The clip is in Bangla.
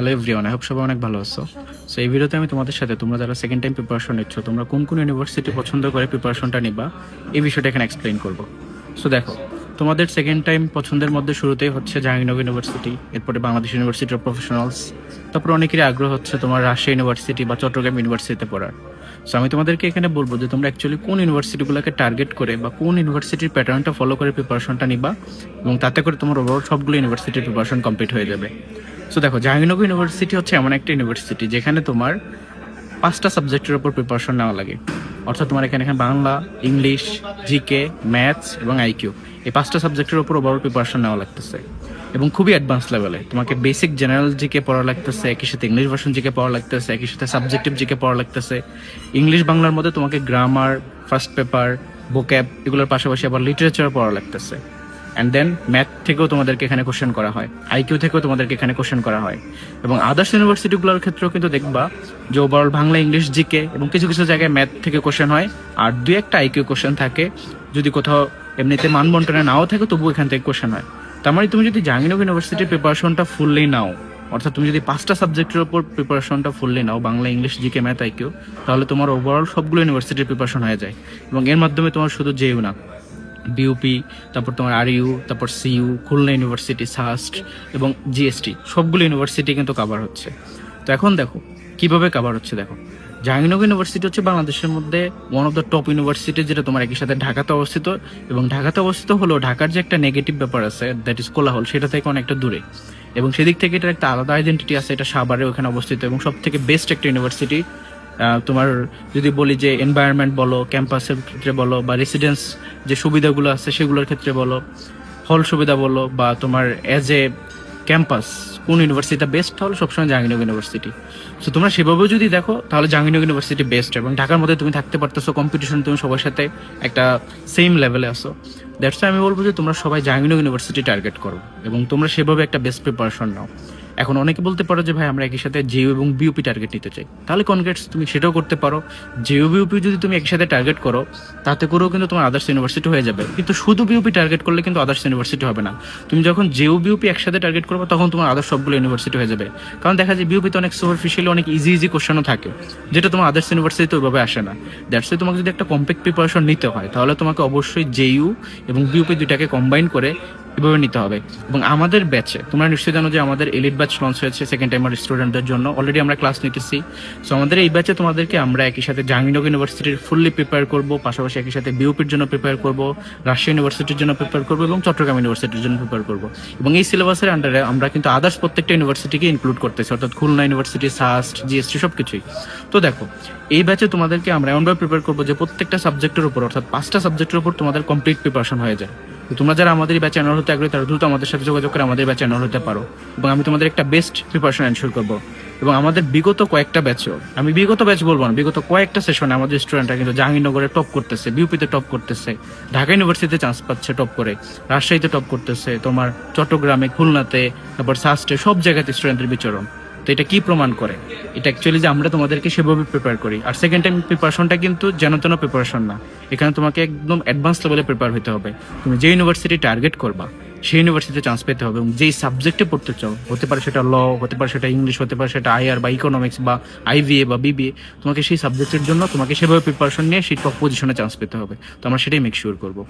হ্যালো এভরিওয়ান, আই হোপ সবাই অনেক ভালো আছো। সো এই ভিডিওতে আমি তোমাদের সাথে তোমরা যারা সেকেন্ড টাইম প্রিপারেশন নিচ্ছ তোমরা কোন কোন ইউনিভার্সিটি পছন্দ করে প্রিপারেশনটা নিবা এই বিষয়টা এখানে এক্সপ্লেইন করবো। সো দেখো, তোমাদের সেকেন্ড টাইম পছন্দের মধ্যে শুরুতেই হচ্ছে জাহাঙ্গীরনগর ইউনিভার্সিটি, এরপরে বাংলাদেশ ইউনিভার্সিটি অফ প্রফেশনালস, তারপর অনেকেরই আগ্রহ হচ্ছে তোমার রাজশাহী ইউনিভার্সিটি বা চট্টগ্রাম ইউনিভার্সিটিতে পড়ার। সো আমি তোমাদেরকে এখানে বলবো যে তোমরা অ্যাকচুয়ালি কোন ইউনিভার্সিটিগুলোকে টার্গেট করে বা কোন ইউনিভার্সিটির প্যাটার্নটা ফলো করে প্রিপারেশনটা নিবা, এবং তাতে করে তোমার ওভারঅল সবগুলো ইউনিভার্সিটির প্রিপারেশন কমপ্লিট হয়ে যাবে। সো দেখো, জাহাঙ্গীরনগর ইউনিভার্সিটি হচ্ছে এমন একটা ইউনিভার্সিটি যেখানে তোমার 5টা সাবজেক্টের উপর প্রিপারেশন নেওয়া লাগে। অর্থাৎ তোমার এখানে বাংলা, ইংলিশ, জিকে, ম্যাথস এবং আইকিউ, এই 5টা সাবজেক্টের উপর ওভারঅল প্রিপারেশন নেওয়া লাগতেছে, এবং খুবই অ্যাডভান্স লেভেলে। তোমাকে বেসিক জেনারেল জিকে পড়া লাগতেছে, একই সাথে ইংলিশ ভার্সন জিকে পড়া লাগতেছে, একই সাথে সাবজেক্টিভ জিকে পড়া লাগতেছে। ইংলিশ বাংলার মধ্যে তোমাকে গ্রামার, ফার্স্ট পেপার, ভোক্যাব এগুলোর পাশাপাশি আবার লিটারেচার পড়া লাগতেছে। অ্যান্ড দেন ম্যাথ থেকেও তোমাদেরকে এখানে কোশ্চেন করা হয়, আইকিউ থেকেও তোমাদেরকে এখানে কোশ্চেন করা হয়। এবং আদার্স ইউনিভার্সিটিগুলোর ক্ষেত্রেও কিন্তু দেখবা যে ওভারঅল বাংলা, ইংলিশ, জিকে এবং কিছু কিছু জায়গায় ম্যাথ থেকে কোশ্চেন হয়, আর দুই একটা আইকিউ কোশ্চেন থাকে। যদি কোথাও এমনিতে মানবন্টনে নাও থাকে তবুও এখান থেকে কোশ্চেন হয়। তার মানে তুমি যদি জাহাঙ্গীরনগর ইউনিভার্সিটির প্রিপারেশনটা ফুললি নাও, অর্থাৎ তুমি যদি 5টা সাবজেক্টের উপর প্রিপারেশনটা ফুললি নাও, Bangla, English, GK, math, IQ, তাহলে তোমার ওভারঅল সবগুলো ইউনিভার্সিটির প্রিপারেশন হয়ে যায়। এবং এর মাধ্যমে তোমার শুধু জেইউ না, বিউপি, তারপর তোমার আরইউ, তারপর সিইউ, খুলনা ইউনিভার্সিটি, সাস্ট এবং জিএসটি, সবগুলো ইউনিভার্সিটি কিন্তু কাভার হচ্ছে। তো এখন দেখো কিভাবে কাভার হচ্ছে। দেখো, জাহাঙ্গীরনগর ইউনিভার্সিটি হচ্ছে বাংলাদেশের মধ্যে one of the top university, যেটা তোমার একই সাথে ঢাকাতে অবস্থিত। এবং ঢাকাতে অবস্থিত হলেও ঢাকার যে একটা নেগেটিভ ব্যাপার আছে, দ্যাট ইজ কোলাহল, সেটা থেকে অনেকটা দূরে। এবং সেদিক থেকে এটার একটা আলাদা আইডেন্টিটি আছে, এটা সাভারে ওখানে অবস্থিত এবং সব থেকে বেস্ট একটা ইউনিভার্সিটি। তোমার যদি বলি যে এনভায়রনমেন্ট বলো, ক্যাম্পাসের ক্ষেত্রে বলো, বা রেসিডেন্স যে সুবিধাগুলো আছে সেগুলোর ক্ষেত্রে বলো, হল সুবিধা বলো, বা তোমার অ্যাজ এ ক্যাম্পাস কোন ইউনিভার্সিটিটা বেস্ট, তাহলে সবসময় জাহাঙ্গীরনগর ইউনিভার্সিটি। সো তোমরা সেভাবেও যদি দেখো তাহলে জাহাঙ্গীরনগর ইউনিভার্সিটি বেস্ট। এবং ঢাকার মধ্যে তুমি থাকতে পারতেছো, কম্পিটিশন তুমি সবার সাথে একটা সেম লেভেলে আসো। দ্যাটস আমি বলবো যে তোমরা সবাই জাহাঙ্গীরনগর ইউনিভার্সিটি টার্গেট করো এবং তোমরা সেভাবে একটা বেস্ট প্রিপারেশন নাও। এখন অনেকে বলতে পারো যে ভাই আমরা একই সাথে জেইউ এবং বিউপি টার্গেট নিতে চাই, তাহলে কনগ্রেটস, তুমি সেটাও করতে পারো। জেইউ বিউপি যদি তুমি একই সাথে টার্গেট করো তাতে করেও কিন্তু তোমার আদার্স ইউনিভার্সিটি হয়ে যাবে, কিন্তু শুধু বিউপি টার্গেট করলে কিন্তু আদার্স ইউনিভার্সিটি হবে না। তুমি যখন জেইউ বিউপি একসাথে টার্গেট করবে তখন তোমার আদার্স সবগুলো ইউনিভার্সিটি হয়ে যাবে। কারণ দেখা যায় বিউপিতে অনেক সুপারফিশিয়ালি অনেক ইজি কোশ্চেনও থাকে, যেটা তোমার আদার্স ইউনিভার্সিটিতে ওইভাবে আসে না। দ্যাটস ওয়াই তোমাকে যদি একটা কম্প্যাক্ট প্রিপারেশন নিতে হয় তাহলে তোমাকে অবশ্যই জেইউ এবং বিউপি দুইটাকে কম্বাইন করে এভাবে নিতে হবে। এবং আমাদের ব্যাচে তোমরা নিশ্চয়ই জানো যে আমাদের এলিট ব্যাচ লঞ্চ হয়েছে সেকেন্ড টাইমার স্টুডেন্টদের জন্য, অলরেডি আমরা ক্লাস নিতেছি। সো আমাদের এই ব্যাচে তোমাদেরকে আমরা একই সাথে জাহাঙ্গীরনগর ইউনিভার্সিটির ফুললি প্রিপেয়ার করবো, পাশাপাশি একই সাথে বিউপির জন্য প্রিপেয়ার করবো, রাজশাহী ইউনিভার্সিটির জন্য প্রিপেয়ার করবো এবং চট্টগ্রাম ইউনিভার্সিটির জন্য প্রিপেয়ার করবো। এবং এই সিলেবাসের আন্ডারে আমরা কিন্তু আদার্স প্রত্যেকটা ইউনিভার্সিটিকে ইনক্লুড করতেছি, অর্থাৎ খুলনা ইউনিভার্সিটি, সাস্ট, জিএসটি সব কিছুই। তো দেখো, এই ব্যাচে তোমাদেরকে আমরা এমনভাবে প্রিপেয়ার করবো যে প্রত্যেকটা সাবজেক্টের উপর, অর্থাৎ 5টা সাবজেক্টের উপর তোমাদের কমপ্লিট প্রিপারেশন হয়ে যায়। তোমরা যারা আমাদের ব্যাচে এনরোল হতে আগ্রহী তারা দ্রুত আমাদের সাথে যোগাযোগ করে আমাদের ব্যাচে এনরোল হতে পারো, এবং আমি তোমাদের একটা বেস্ট প্রিপারেশন এনশিওর করবো। এবং আমাদের বিগত কয়েকটা ব্যাচেও, আমি বিগত ব্যাচ বলবো না, বিগত কয়েকটা সেশনে আমাদের স্টুডেন্টরা কিন্তু জাহাঙ্গীরনগরে টপ করতেছে, বিউপিতে টপ করতেছে, ঢাকা ইউনিভার্সিটিতে চান্স পাচ্ছে টপ করে, রাজশাহীতে টপ করতেছে, তোমার চট্টগ্রামে, খুলনাতে, তারপর সাস্টে, সব জায়গাতে স্টুডেন্টের বিচরণ। তো এটা কি প্রমাণ করে? এটা অ্যাকচুয়ালি যে আমরা তোমাদেরকে সেভাবে প্রিপেয়ার করি। আর সেকেন্ড টাইম প্রিপারেশনটা কিন্তু যেন তেন প্রিপারেশন না, এখানে তোমাকে একদম অ্যাডভান্স লেভেলে প্রিপেয়ার হতে হবে। তুমি যে ইউনিভার্সিটি টার্গেট করবা সেই ইউনিভার্সিটিতে চান্স পেতে হবে, এবং যেই সাবজেক্টে পড়তে চাও, হতে পারে সেটা ল, হতে পারে সেটা ইংলিশ, হতে পারে সেটা আইআর বা ইকোনমিক্স বা আইভিএ বা বিবিএ, তোমাকে সেই সাবজেক্টের জন্য তোমাকে সেভাবে প্রিপারেশন নিয়ে সেই টপ পজিশনে চান্স পেতে হবে। তো আমরা সেটাই মেক শিওর করবো।